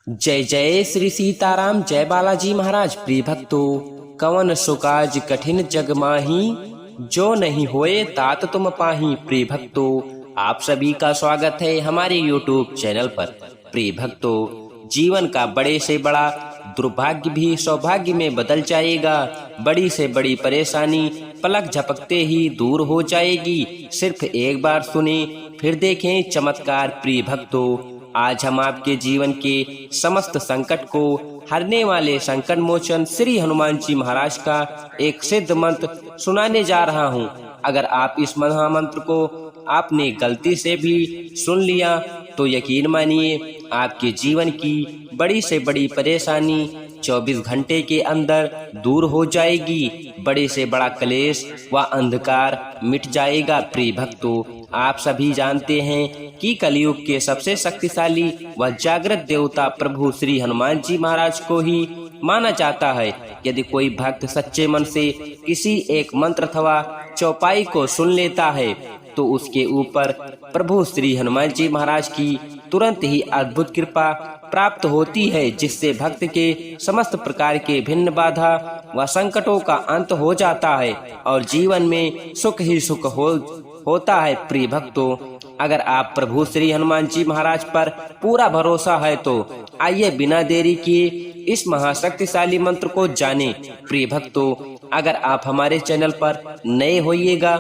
जय जय श्री सीताराम, जय बालाजी महाराज। प्रिय भक्तों, कवन सुकाज कठिन जग माही, जो नहीं होए तात तुम पाही। प्रिय भक्तों, आप सभी का स्वागत है हमारे YouTube चैनल पर। प्रिय भक्तों, जीवन का बड़े से बड़ा दुर्भाग्य भी सौभाग्य में बदल जाएगा। बड़ी से बड़ी परेशानी पलक झपकते ही दूर हो जाएगी। सिर्फ एक बार सुने फिर देखें चमत्कार। प्रिय भक्तों, आज हम आपके जीवन के समस्त संकट को हरने वाले संकट मोचन श्री हनुमान जी महाराज का एक सिद्ध मंत्र सुनाने जा रहा हूँ। अगर आप इस महामंत्र को आपने गलती से भी सुन लिया तो यकीन मानिए आपके जीवन की बड़ी से बड़ी परेशानी 24 घंटे के अंदर दूर हो जाएगी। बड़े से बड़ा क्लेश व अंधकार मिट जाएगा। प्रिय भक्तों, आप सभी जानते हैं कि कलयुग के सबसे शक्तिशाली व जागृत देवता प्रभु श्री हनुमान जी महाराज को ही माना जाता है। यदि कोई भक्त सच्चे मन से किसी एक मंत्र अथवा चौपाई को सुन लेता है तो उसके ऊपर प्रभु श्री हनुमान जी महाराज की तुरंत ही अद्भुत कृपा प्राप्त होती है, जिससे भक्त के समस्त प्रकार के भिन्न बाधा व संकटों का अंत हो जाता है और जीवन में सुख ही सुख होता है। प्रिय भक्तों, अगर आप प्रभु श्री हनुमान जी महाराज पर पूरा भरोसा है तो आइए बिना देरी किए इस महाशक्तिशाली मंत्र को जानें। प्रिय भक्तों, अगर आप हमारे चैनल पर नए होइएगा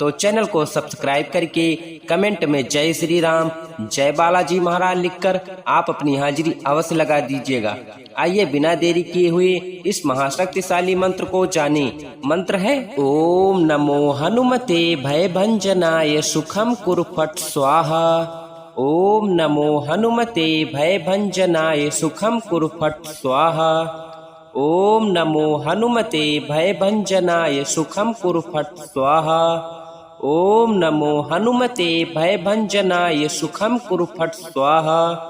तो चैनल को सब्सक्राइब करके कमेंट में जय श्री राम, जय बालाजी महाराज लिखकर आप अपनी हाजिरी अवश्य लगा दीजिएगा। आइए बिना देरी किए हुए इस महाशक्तिशाली मंत्र को जानें। मंत्र है ओम नमो हनुमते भय भंजनाय सुखम कुरु फट स्वाहा। ओम नमो हनुमते भय भंजनाय सुखम कुरु फट स्वाहा। ओम नमो हनुमते भय भंजनाय सुखम कुरु फट स्वाहा। ओम नमो हनुमते भय भंजनाय सुखम कुरु फट स्वाहा।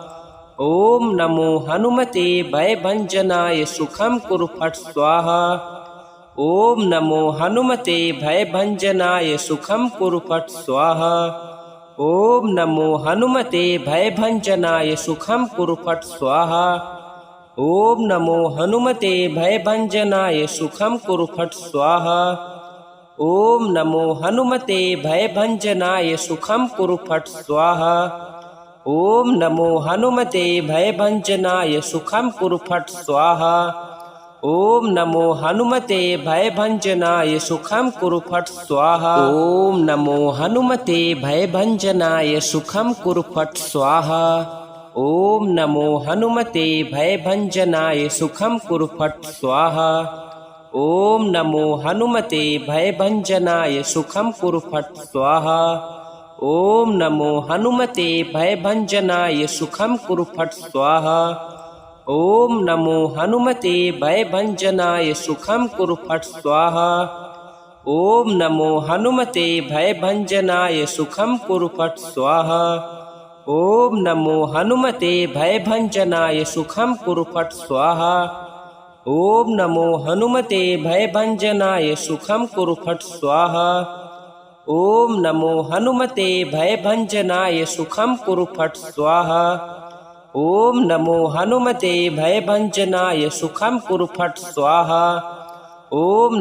ओम नमो हनुमते भय भंजनाय सुखम कुरु फट स्वाहा। ओम नमो हनुमते भय भंजनाय सुखम कुरु फट स्वाहा। ओम नमो हनुमते भय भंजनाय सुखम कुरु फट स्वाहा। ओम नमो हनुमते भय भंजनाय सुखम कुरु फट स्वाहा। ओम नमो हनुमते भय भंजनाय सुखम कुरु फट स्वाहा। ओम नमो हनुमते भय भंजनाय सुखम कुरु फट स्वाहा। ओम नमो हनुमते भय भंजनाय सुखम कुरु फट स्वाहा। ओम नमो हनुमते भय भंजनाय सुखम कुरु फट स्वाहा। ओम नमो हनुमते भय भंजनाय सुखम कुरु फट स्वाहा। ओम नमो हनुमते भय भंजनाय सुखम कुरु फट स्वाहा। ओम नमो हनुमते भय भंजनाय सुखम कुरु फट स्वाहा। ओम नमो हनुमते भय भंजनाय सुखम कुरु फट स्वाहा। ओम नमो हनुमते भय भंजनाय सुखम कुरु फट स्वाहा। ओम नमो हनुमते भय भंजनाय सुखम कुरु फट स्वाहा। ओम नमो हनुमते भय भंजनाय सुखम कुरु फट स्वाहा। ओम नमो हनुमते भय भंजनाय सुखम कुरु फट स्वाहा। ओम नमो हनुमते भय भंजनाय सुखम कुरु फट स्वाहा। ओम नमो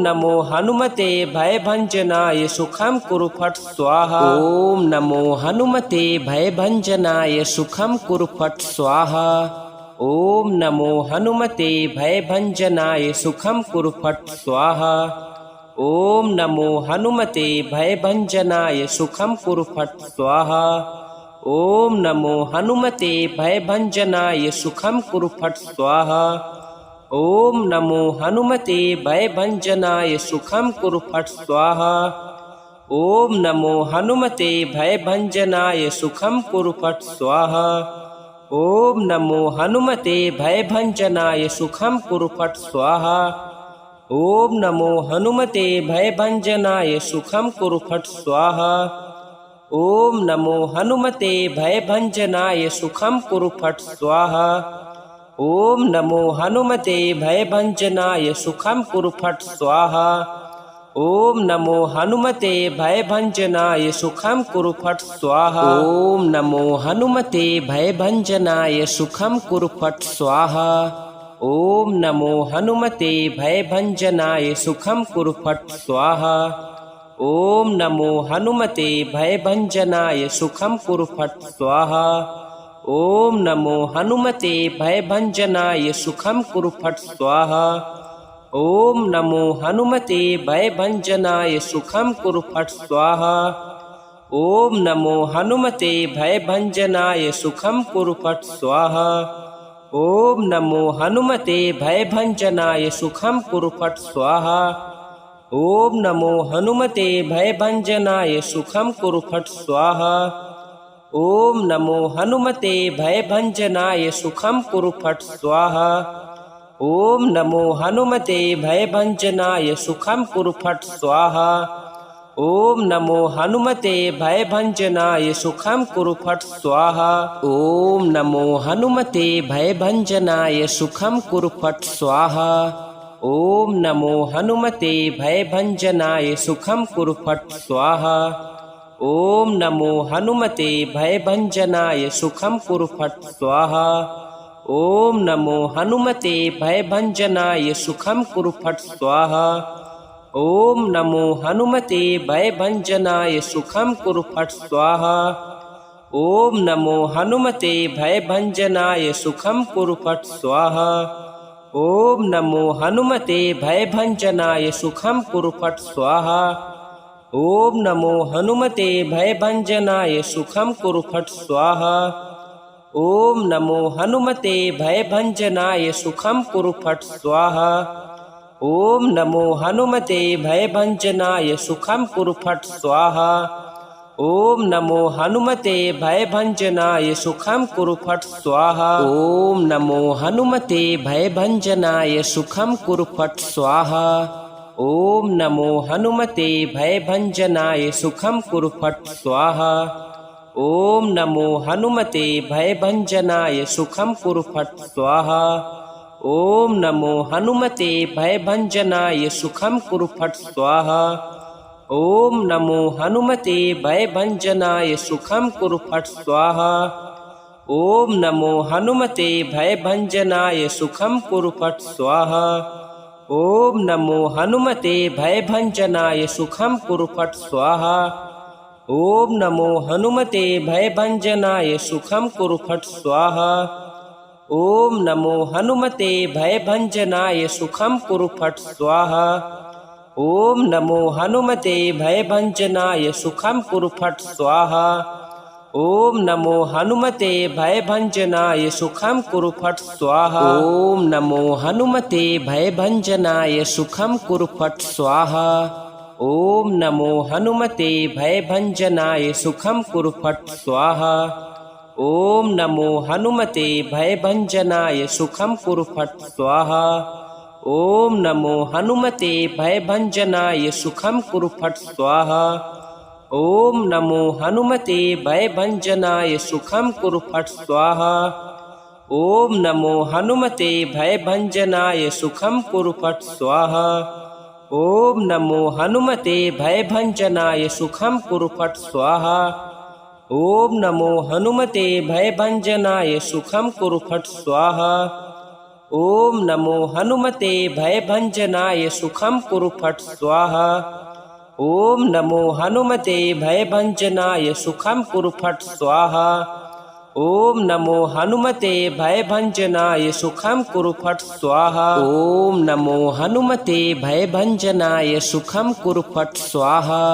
हनुमते भय भंजनाय सुखम कुरु फट स्वाहा। ओम नमो हनुमते भय भंजनाय सुखम कुरु फट स्वाहा। ओम नमो हनुमते भय भंजनाय सुखम कुरु फट स्वाहा। ओम नमो हनुमते भय भंजनाय सुखम कुरु फट स्वाहा। ओम नमो हनुमते भय भंजनाय सुखम कुरु फट स्वाहा। ओम नमो हनुमते भय भंजनाय सुखम कुरु फट स्वाहा। ओम नमो हनुमते भय भंजनाय सुखम कुरु फट स्वाहा। ओम नमो हनुमते भय भंजनाय सुखम कुरु फट स्वाहा। ओम नमो हनुमते भय भंजनाय सुखम कुरु फट स्वाहा। ओम नमो हनुमते भय भंजनाय सुखम कुरु फट स्वाहा। ओम नमो हनुमते भय भंजनाय सुखम कुरु फट स्वाहा। ओम नमो हनुमते भयभंजनाय सुखम कुरु फट स्वाहा। ओम नमो हनुमते भयभंजनाय सुखम कुरु फट स्वाहा। ओम नमो हनुमते भयभंजनाय सुखम कुरु फट स्वाहा। ओम नमो हनुमते भयभंजनाय सुखम कुरु फट स्वाहा। ओम नमो हनुमते भयभंजनाय सुखम कुरु फट स्वाहा। ओम नमो हनुमते भयभंजनाय सुखम कुरु फट स्वाहा। ओम नमो हनुमते भयभंजनाय सुखम कुरु फट स्वाहा। ओम नमो हनुमते भयभंजनाय सुखम कुरु फट स्वाहा। ओम नमो हनुमते भयभंजनाय सुखम कुरु फट स्वाहा। ओम नमो हनुमते भयभंजनाय सुखम कुरु फट स्वाहा। ओम नमो हनुमते भयभंजनाय सुखम कुरु फट स्वाहा। ओम नमो हनुमते भयभंजनाय सुखम कुरु फट स्वाहा। ओम नमो हनुमते भयभंजनाय सुखम कुरु फट स्वाहा। ओम नमो हनुमते भयभंजनाय सुखम कुरु फट स्वाहा। ओम नमो हनुमते भयभंजनाय सुखम कुरु फट स्वाहा। ओम नमो हनुमते भयभंजनाय सुखम कुरु फट स्वाहा। ओम नमो हनुमते भयभंजनाय सुखम कुरु फट स्वाहा। ओम नमो हनुमते भयभंजनाय सुखम कुरु फट स्वाहा। ओम नमो हनुमते भयभंजनाय सुखम कुरु फट स्वाहा। ओम नमो हनुमते भयभंजनाय सुखम कुरु फट स्वाहा। ओम नमो हनुमते भयभंजनाय सुखम कुरु फट स्वाहा। ओम नमो हनुमते भयभंजनाय सुखम कुरु फट स्वाहा। ओम नमो हनुमते भयभंजनाय सुखम कुरु फट स्वाहा। ओम नमो हनुमते भयभंजनाय सुखम कुरु फट स्वाहा। ओम नमो हनुमते भयभंजनाय सुखम कुरु फट स्वाहा। ओम नमो हनुमते भयभंजनाय सुखम कुरु फट स्वाहा। ओम नमो हनुमते भयभंजनाय सुखम कुरु फट स्वाहा। ओम नमो हनुमते भयभंजनाय सुखम कुरु फट स्वाहा। ओम नमो हनुमते भयभंजनाय सुखम कुरु फट स्वाहा। ओम नमो हनुमते भयभंजनाय सुखम कुरु फट स्वाहा। ओम नमो हनुमते भयभंजनाय सुखम कुरु फट स्वाहा। ओम नमो हनुमते भयभंजनाय सुखम कुरु फट स्वाहा। ओम नमो हनुमते भयभंजनाय सुखम कुरु फट स्वाहा। ओम नमो हनुमते भयभंजनाय सुखम कुरु फट स्वाहा। ओम नमो हनुमते भयभंजनाय सुखम कुरु फट स्वाहा। ओम नमो हनुमते भयभंजनाय सुखम कुरु फट स्वाहा। ओम नमो हनुमते भयभंजनाय सुखम कुरु फट स्वाहा। ओम नमो हनुमते भयभंजनाय सुखम कुरु फट स्वाहा। ओम नमो हनुमते भयभंजनाय सुखम कुरु फट स्वाहा। ओम नमो हनुमते भयभंजनाय सुखम कुरु फट स्वाहा। ओम नमो हनुमते भयभंजनाय सुखम कुरु फट स्वाहा। ओम नमो हनुमते भयभंजनाय सुखम कुरु फट स्वाहा। ओम नमो हनुमते भयभंजनाय सुखम कुरु फट स्वाहा। ओम नमो हनुमते भयभंजनाय सुखम कुरु फट स्वाहा। ओम नमो हनुमते भयभंजनाय सुखम कुरु फट स्वाहा। ओम नमो हनुमते भयभंजनाय सुखम कुरु फट स्वाहा।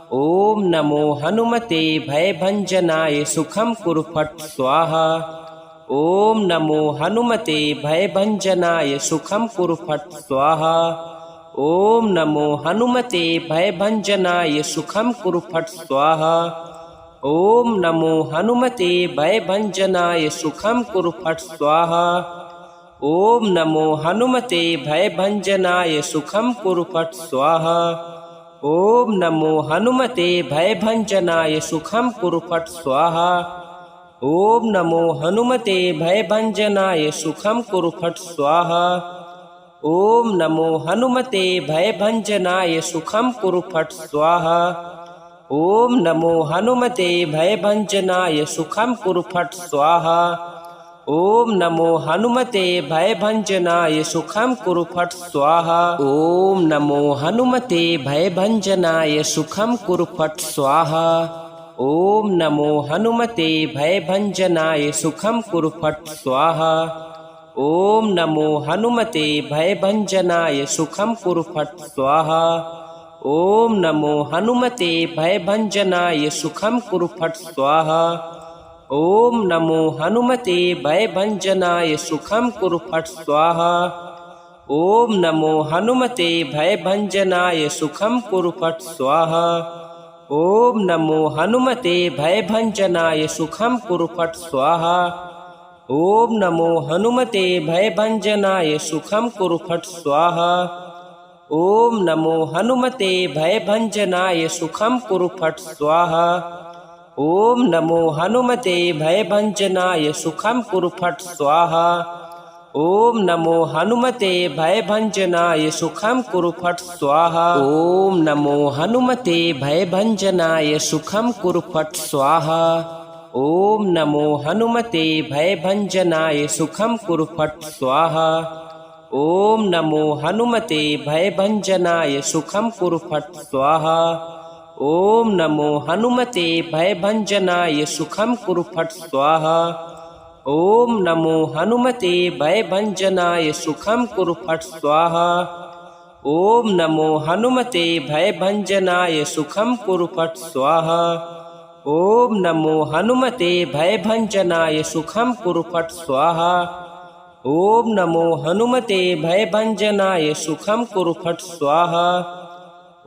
ओम नमो हनुमते भयभंजनाय सुखम कुरु फट स्वाहा। ओम नमो हनुमते भयभंजनाय सुखम कुरु फट स्वाहा। ओम नमो हनुमते भयभंजनाय सुखम कुरु फट स्वाहा। ओम नमो हनुमते भयभंजनाय सुखम कुरु फट स्वाहा। ओम नमो हनुमते भयभंजनाय सुखम कुरु फट स्वाहा। ओम नमो हनुमते भयभंजनाय सुखम कुरु फट स्वाहा। ओम नमो हनुमते भयभंजनाय सुखम कुरु फट स्वाहा। ॐ नमो हनुमते भयभञ्जनाय सुखं कुरु फट् स्वाहा। ॐ नमो हनुमते भयभञ्जनाय सुखं कुरु फट् स्वाहा। ॐ नमो हनुमते भयभञ्जनाय सुखं कुरु फट् स्वाहा। ॐ नमो हनुमते भयभञ्जनाय सुखं कुरु फट् स्वाहा। ॐ नमो हनुमते भयभञ्जनाय सुखं कुरु फट् स्वाहा। ॐ नमो हनुमते भयभञ्जनाय सुखं कुरु फट् स्वाहा। ॐ नमो हनुमते भयभञ्जनाय सुखं कुरु फट् स्वाहा। ॐ नमो हनुमते भयभञ्जनाय सुखं कुरु फट् स्वाहा। ॐ नमो हनुमते भयभञ्जनाय सुखं कुरु फट् स्वाहा। ॐ नमो हनुमते भयभञ्जनाय सुखं कुरु फट् स्वाहा। ॐ नमो हनुमते भयभञ्जनाय सुखं कुरु फट् स्वाहा। ॐ नमो हनुमते भयभञ्जनाय सुखं कुरु फट् स्वाहा। ॐ नमो हनुमते भयभञ्जनाय सुखं कुरु फट् स्वाहा। ॐ नमो हनुमते भयभञ्जनाय सुखं कुरु फट् स्वाहा। ॐ नमो हनुमते भयभञ्जनाय सुखं कुरु फट् स्वाहा। ॐ नमो हनुमते भयभञ्जनाय सुखं कुरु फट् स्वाहा। ॐ नमो हनुमते भयभञ्जनाय सुखं कुरु फट् स्वाहा। ॐ नमो हनुमते भयभञ्जनाय सुखं कुरु फट् स्वाहा। ॐ नमो हनुमते भयभञ्जनाय सुखं कुरु फट् स्वाहा। ॐ नमो हनुमते भयभञ्जनाय सुखं कुरु फट् स्वाहा। ॐ नमो हनुमते भयभञ्जनाय सुखं कुरु फट् स्वाहा। ॐ नमो हनुमते भयभञ्जनाय सुखं कुरु फट् स्वाहा। ॐ नमो हनुमते भयभञ्जनाय सुखं कुरु फट् स्वाहा।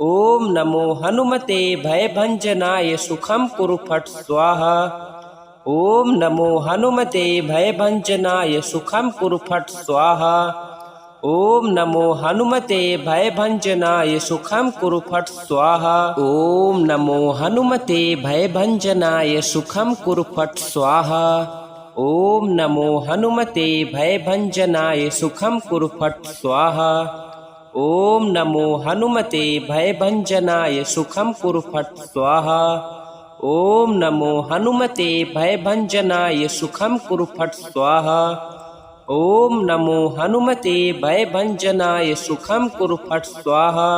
ॐ नमो हनुमते भयभञ्जनाय सुखं कुरु फट् स्वाहा। ॐ नमो हनुमते भयभञ्जनाय सुखं कुरु फट् स्वाहा। ॐ नमो हनुमते भयभञ्जनाय सुखं कुरु फट् स्वाहा। ॐ नमो हनुमते भयभञ्जनाय सुखं कुरु फट् स्वाहा। ॐ नमो हनुमते भयभञ्जनाय सुखं कुरु फट् स्वाहा। ॐ नमो हनुमते भयभञ्जनाय सुखं कुरु फट् स्वाहा। ॐ नमो हनुमते भयभञ्जनाय सुखं कुरु फट् स्वाहा। ॐ नमो हनुमते भयभञ्जनाय सुखं कुरु फट् स्वाहा। ॐ नमो हनुमते भयभञ्जनाय सुखं कुरु फट् स्वाहा।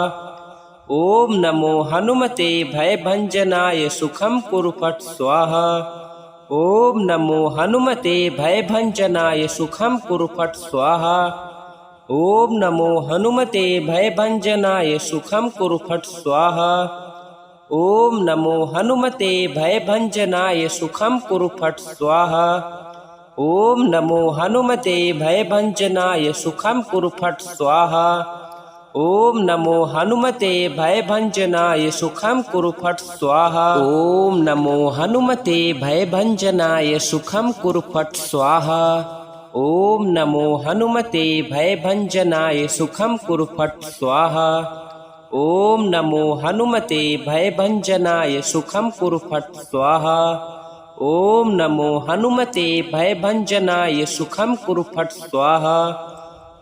ॐ नमो हनुमते भयभञ्जनाय सुखं कुरु फट् स्वाहा। ॐ नमो हनुमते भयभञ्जनाय सुखं कुरु फट् स्वाहा। ॐ नमो हनुमते भयभञ्जनाय सुखं कुरु फट् स्वाहा। ॐ नमो हनुमते भयभञ्जनाय सुखं कुरु फट् स्वाहा। ॐ नमो हनुमते भयभञ्जनाय सुखं कुरु फट् स्वाहा। ॐ नमो हनुमते भयभञ्जनाय सुखं कुरु फट् स्वाहा। ॐ नमो हनुमते भयभञ्जनाय सुखं कुरु फट् स्वाहा। ॐ नमो हनुमते भयभञ्जनाय सुखं कुरु फट् स्वाहा। ॐ नमो हनुमते भयभञ्जनाय सुखं कुरु फट् स्वाहा। ॐ नमो हनुमते भयभञ्जनाय सुखं कुरु फट् स्वाहा। ॐ नमो हनुमते भयभञ्जनाय सुखं कुरु फट् स्वाहा।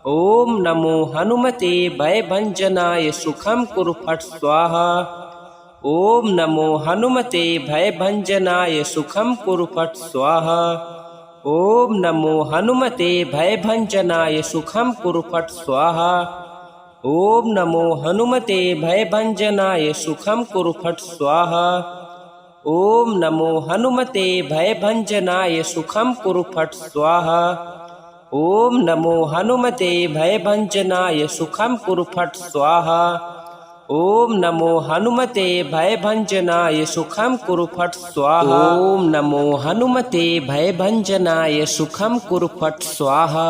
ॐ नमो हनुमते भयभञ्जनाय सुखं कुरु फट् स्वाहा। ॐ नमो हनुमते भयभञ्जनाय सुखं कुरु फट् स्वाहा। ॐ नमो हनुमते भयभञ्जनाय सुखं कुरु फट् स्वाहा। ॐ नमो हनुमते भयभञ्जनाय सुखं कुरु फट् स्वाहा। ॐ नमो हनुमते भयभञ्जनाय सुखं कुरु फट् स्वाहा। ॐ नमो हनुमते भयभञ्जनाय सुखं कुरु फट् स्वाहा। ॐ नमो हनुमते भयभञ्जनाय सुखं कुरु फट् स्वाहा। ॐ नमो हनुमते भयभञ्जनाय सुखं कुरु फट् स्वाहा।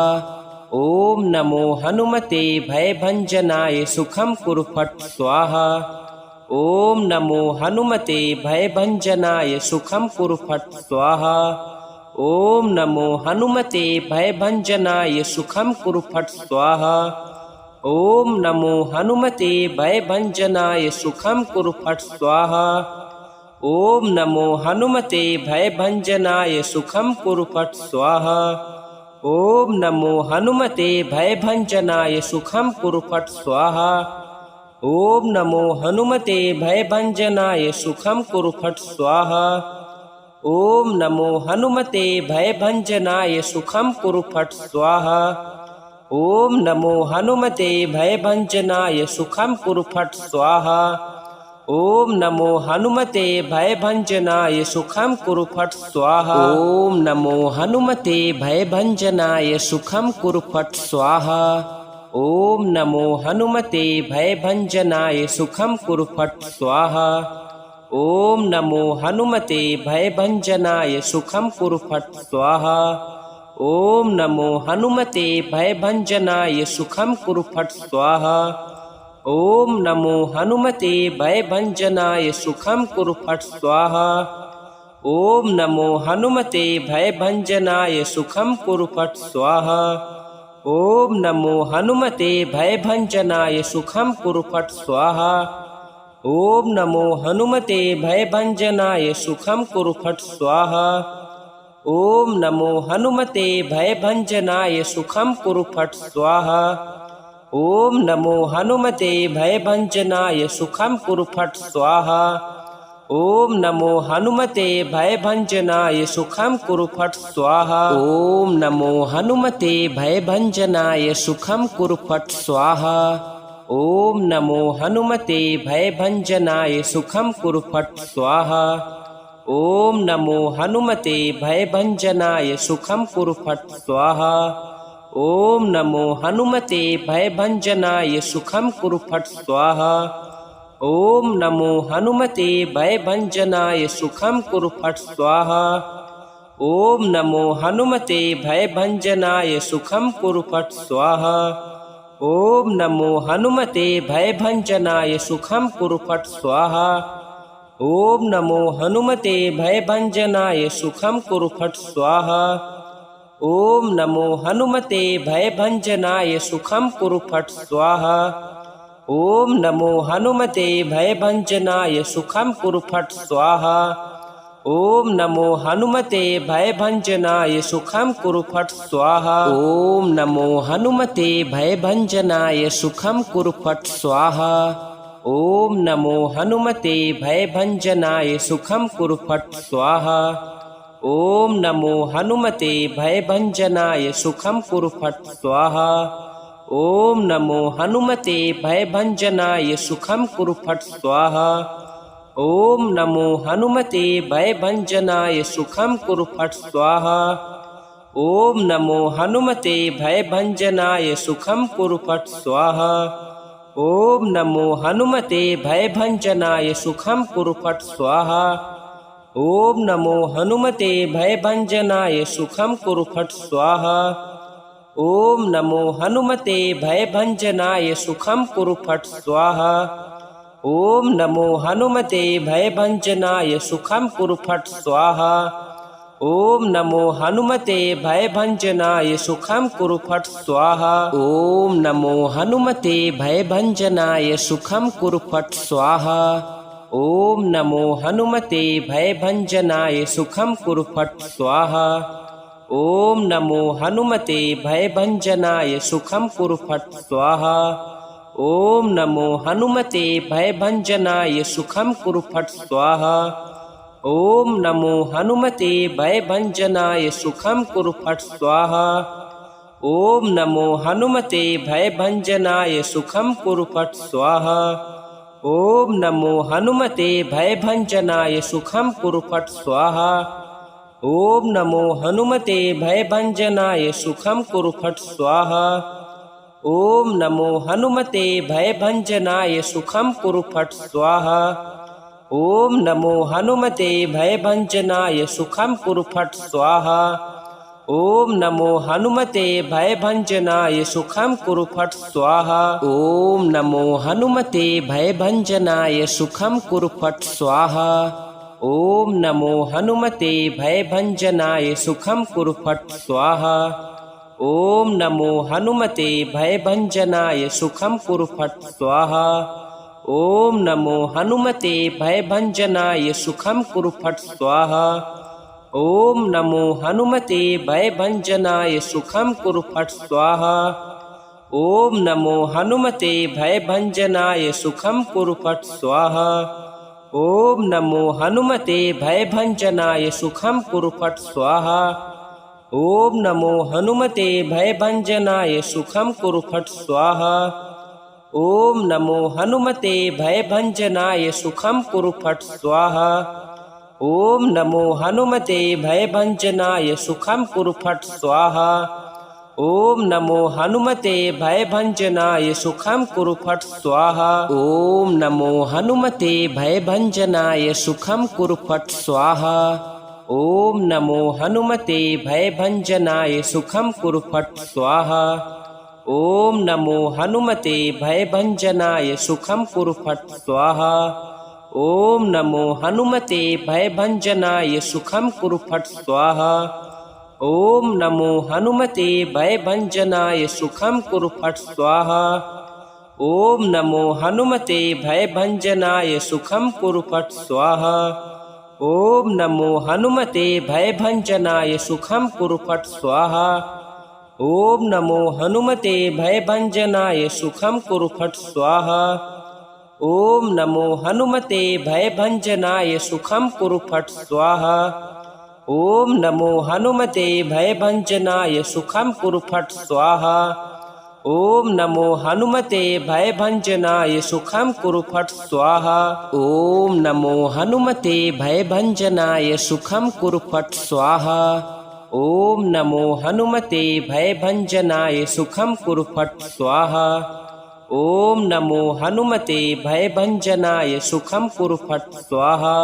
ॐ नमो हनुमते भयभञ्जनाय सुखं कुरु फट् स्वाहा। ॐ नमो हनुमते भयभञ्जनाय सुखं कुरु फट् स्वाहा। ॐ नमो हनुमते भयभञ्जनाय सुखं कुरु फट् स्वाहा। ॐ नमो हनुमते भयभञ्जनाय सुखं कुरु फट् स्वाहा। ॐ नमो हनुमते भयभञ्जनाय सुखं कुरु फट् स्वाहा। ॐ नमो हनुमते भयभञ्जनाय सुखं कुरु फट् स्वाहा। ॐ नमो हनुमते भयभञ्जनाय सुखं कुरु फट् स्वाहा। ॐ नमो हनुमते भयभञ्जनाय सुखं कुरु फट् स्वाहा। ॐ नमो हनुमते भयभञ्जनाय सुखं कुरु फट् स्वाहा। ॐ नमो हनुमते भयभञ्जनाय सुखं कुरु फट् स्वाहा। ॐ नमो हनुमते भयभञ्जनाय सुखं कुरु फट् स्वाहा। ॐ नमो हनुमते भयभञ्जनाय सुखं कुरु फट् स्वाहा। ॐ नमो हनुमते भयभञ्जनाय सुखं कुरु फट् स्वाहा। ॐ नमो हनुमते भयभञ्जनाय सुखं कुरु फट् स्वाहा। ॐ नमो हनुमते भयभञ्जनाय सुखं कुरु फट् स्वाहा। ॐ नमो हनुमते भयभञ्जनाय सुखं कुरु फट् स्वाहा। ॐ नमो हनुमते भयभञ्जनाय सुखं कुरु फट् स्वाहा। ॐ नमो हनुमते भयभञ्जनाय सुखं कुरु फट् स्वाहा। ॐ नमो हनुमते भयभञ्जनाय सुखं कुरु फट् स्वाहा। ॐ नमो हनुमते भयभञ्जनाय सुखं कुरु फट् स्वाहा। ॐ नमो हनुमते भयभञ्जनाय सुखं कुरु फट् स्वाहा। ॐ नमो हनुमते भयभञ्जनाय सुखं कुरु फट् स्वाहा। ॐ नमो हनुमते भयभञ्जनाय सुखं कुरु फट् स्वाहा। ॐ नमो हनुमते भयभञ्जनाय सुखं कुरु फट् स्वाहा। ॐ नमो हनुमते भयभञ्जनाय सुखं कुरु फट् स्वाहा। ॐ नमो हनुमते भयभञ्जनाय सुखं कुरु फट् स्वाहा। ॐ नमो हनुमते भयभञ्जनाय सुखं कुरु फट् स्वाहा। ॐ नमो हनुमते भयभञ्जनाय सुखं कुरु फट् स्वाहा। ॐ नमो हनुमते भयभञ्जनाय सुखं कुरु फट् स्वाहा। ॐ नमो हनुमते भयभञ्जनाय सुखं कुरु फट् स्वाहा। ॐ नमो हनुमते भयभञ्जनाय सुखं कुरु फट् स्वाहा। ॐ नमो हनुमते भयभञ्जनाय सुखं कुरु फट् स्वाहा। ॐ नमो हनुमते भयभञ्जनाय सुखं कुरु फट् स्वाहा। ॐ नमो हनुमते भयभञ्जनाय सुखं कुरु फट् स्वाहा। ॐ नमो हनुमते भयभञ्जनाय सुखं कुरु फट् स्वाहा। ॐ नमो हनुमते भयभञ्जनाय सुखं कुरु फट् स्वाहा। ॐ नमो हनुमते भयभञ्जनाय सुखं कुरु फट् स्वाहा। ॐ नमो हनुमते भयभञ्जनाय सुखं कुरु फट् स्वाहा। ॐ नमो हनुमते भयभञ्जनाय सुखं कुरु फट् स्वाहा। ॐ नमो हनुमते भयभञ्जनाय सुखं कुरु फट् स्वाहा। ॐ नमो हनुमते भयभञ्जनाय सुखं कुरु फट् स्वाहा। ॐ नमो हनुमते भयभञ्जनाय सुखं कुरु फट् स्वाहा। ॐ नमो हनुमते भयभञ्जनाय सुखं कुरु फट् स्वाहा। ॐ नमो हनुमते भयभञ्जनाय सुखं कुरु फट् स्वाहा। ॐ नमो हनुमते भयभञ्जनाय सुखं कुरु फट् स्वाहा। ॐ नमो हनुमते भयभञ्जनाय सुखं कुरु फट् स्वाहा। ॐ नमो हनुमते भयभञ्जनाय सुखं कुरु फट् स्वाहा। ॐ नमो हनुमते भयभञ्जनाय सुखं कुरु फट् स्वाहा। ॐ नमो हनुमते भयभञ्जनाय सुखं कुरु फट् स्वाहा। ॐ नमो हनुमते भयभञ्जनाय सुखं कुरु फट् स्वाहा। ॐ नमो हनुमते भयभञ्जनाय सुखं कुरु फट् स्वाहा। ॐ नमो हनुमते भयभञ्जनाय सुखं कुरु फट् स्वाहा। ॐ नमो हनुमते भयभञ्जनाय सुखं कुरु फट् स्वाहा। ॐ नमो हनुमते भयभञ्जनाय सुखं कुरु फट् स्वाहा। ॐ नमो हनुमते भयभञ्जनाय सुखं कुरु फट् स्वाहा। ॐ नमो हनुमते भयभञ्जनाय सुखं कुरु फट् स्वाहा। ॐ नमो हनुमते भयभञ्जनाय सुखं कुरु फट् स्वाहा। ॐ नमो हनुमते भयभञ्जनाय सुखं कुरु फट् स्वाहा। ॐ नमो हनुमते भयभञ्जनाय सुखं कुरु फट् स्वाहा। ओम नमो हनुमते भयभंजनाय सुखम कुरु फट स्वाहा। ओम नमो हनुमते भयभंजनाय सुखम कुरु फट स्वाहा। ओम नमो हनुमते भयभंजनाय सुखम कुरु फट स्वाहा। ओम नमो हनुमते भयभंजनाय सुखम कुरु फट स्वाहा। ओम नमो हनुमते भयभंजनाय सुखम कुरु फट स्वाहा। ओम नमो हनुमते भयभंजनाय सुखम कुरु फट स्वाहा। ओम नमो हनुमते भयभंजनाय सुखम कुरु फट स्वाहा। ओम नमो हनुमते भयभंजनाय सुखम कुरु फट स्वाहा। ओम नमो हनुमते भयभंजनाय सुखम कुरु फट स्वाहा। ओम नमो हनुमते भयभंजनाय सुखम कुरु फट स्वाहा। ओम नमो हनुमते भयभंजनाय सुखम कुरु फट स्वाहा। ओम नमो हनुमते भयभंजनाय सुखम कुरु फट स्वाहा। ओम नमो हनुमते भयभंजनाय सुखम कुरु फट स्वाहा। ओम नमो हनुमते भयभंजनाय सुखम कुरु फट स्वाहा। ओम नमो हनुमते भयभंजनाय सुखम कुरु फट स्वाहा। ओम नमो हनुमते भयभंजनाय सुखम कुरु फट स्वाहा। ओम नमो हनुमते भयभंजनाय सुखम कुरु फट स्वाहा। ओम नमो हनुमते भयभंजनाय सुखम कुरु फट स्वाहा। ओम नमो हनुमते भयभंजनाय सुखम कुरु फट स्वाहा। ओम नमो हनुमते भयभंजनाय सुखम कुरु फट स्वाहा। ओम नमो हनुमते भयभंजनाय सुखम कुरु फट स्वाहा।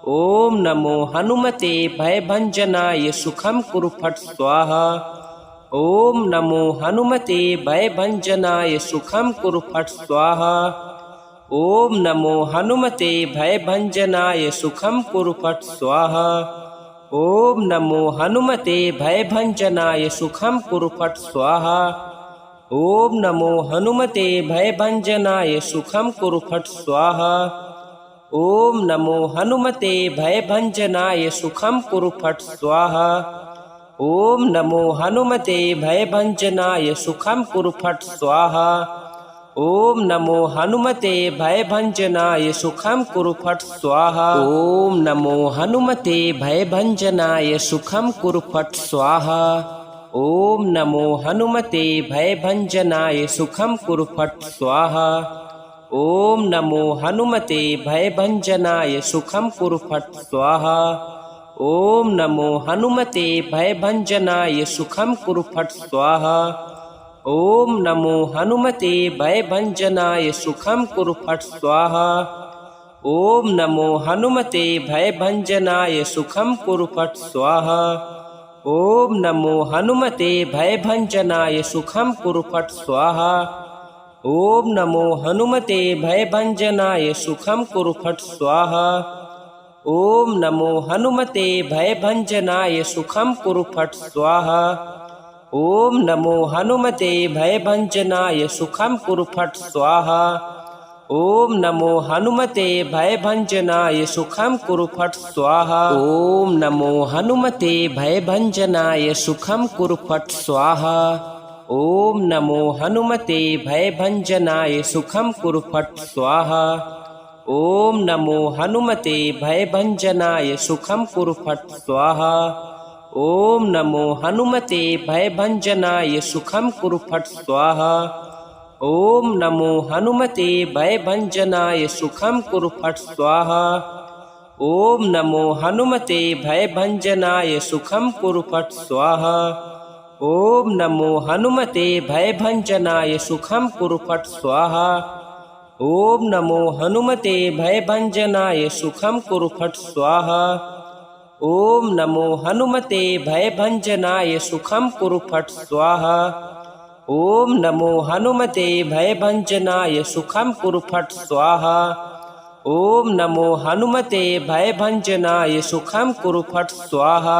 ओम नमो हनुमते भयभंजनाय सुखम कुरु फट स्वाहा। ओम नमो हनुमते भयभंजनाय सुखम कुरु फट स्वाहा। ओम नमो हनुमते भयभंजनाय सुखम कुरु फट स्वाहा। ओम नमो हनुमते भयभंजनाय सुखम कुरु फट स्वाहा। ओम नमो हनुमते भयभंजनाय सुखम कुरु फट स्वाहा। ओम नमो हनुमते भयभंजनाय सुखम कुरु फट स्वाहा। ओम नमो हनुमते भयभंजनाय सुखम कुरु फट स्वाहा। ओम नमो हनुमते भयभंजनाय सुखम कुरु फट स्वाहा। ओम नमो हनुमते भयभंजनाय सुखम कुरु फट स्वाहा। ओम नमो हनुमते भयभंजनाय सुखम कुरु फट स्वाहा। ओम नमो हनुमते भयभंजनाय सुखम कुरु फट स्वाहा। ओम नमो हनुमते भयभंजनाय सुखम कुरु फट स्वाहा। ओम नमो हनुमते भयभंजनाय सुखम कुरु फट स्वाहा। ओम नमो हनुमते भयभंजनाय सुखम कुरु फट स्वाहा। ओम नमो हनुमते भयभंजनाय सुखम कुरु फट स्वाहा। ओम नमो हनुमते भयभंजनाय सुखम कुरु फट स्वाहा। ओम नमो हनुमते भयभंजनाय सुखम कुरु फट स्वाहा। ओम नमो हनुमते भयभंजनाय सुखम कुरु फट स्वाहा। ओम नमो हनुमते भयभंजनाय सुखम कुरु फट स्वाहा। ओम नमो हनुमते भयभंजनाय सुखम कुरु फट स्वाहा। ओम नमो हनुमते भयभंजनाय सुखम कुरु फट स्वाहा। ओम नमो हनुमते भयभंजनाय सुखम कुरु फट स्वाहा। ओम नमो हनुमते भयभंजनाय सुखम कुरु फट स्वाहा। ओम नमो हनुमते भयभंजनाय सुखम कुरु फट स्वाहा। ओम नमो हनुमते भयभंजनाय सुखम कुरु फट स्वाहा। ओम नमो हनुमते भयभंजनाय सुखम कुरु फट स्वाहा। ओम नमो हनुमते भयभंजनाय सुखम कुरु फट स्वाहा। ओम नमो हनुमते भयभंजनाय सुखम कुरु फट स्वाहा। ओम नमो हनुमते भयभंजनाय सुखम कुरु फट स्वाहा। ओम नमो हनुमते भयभंजनाय सुखम कुरु फट स्वाहा।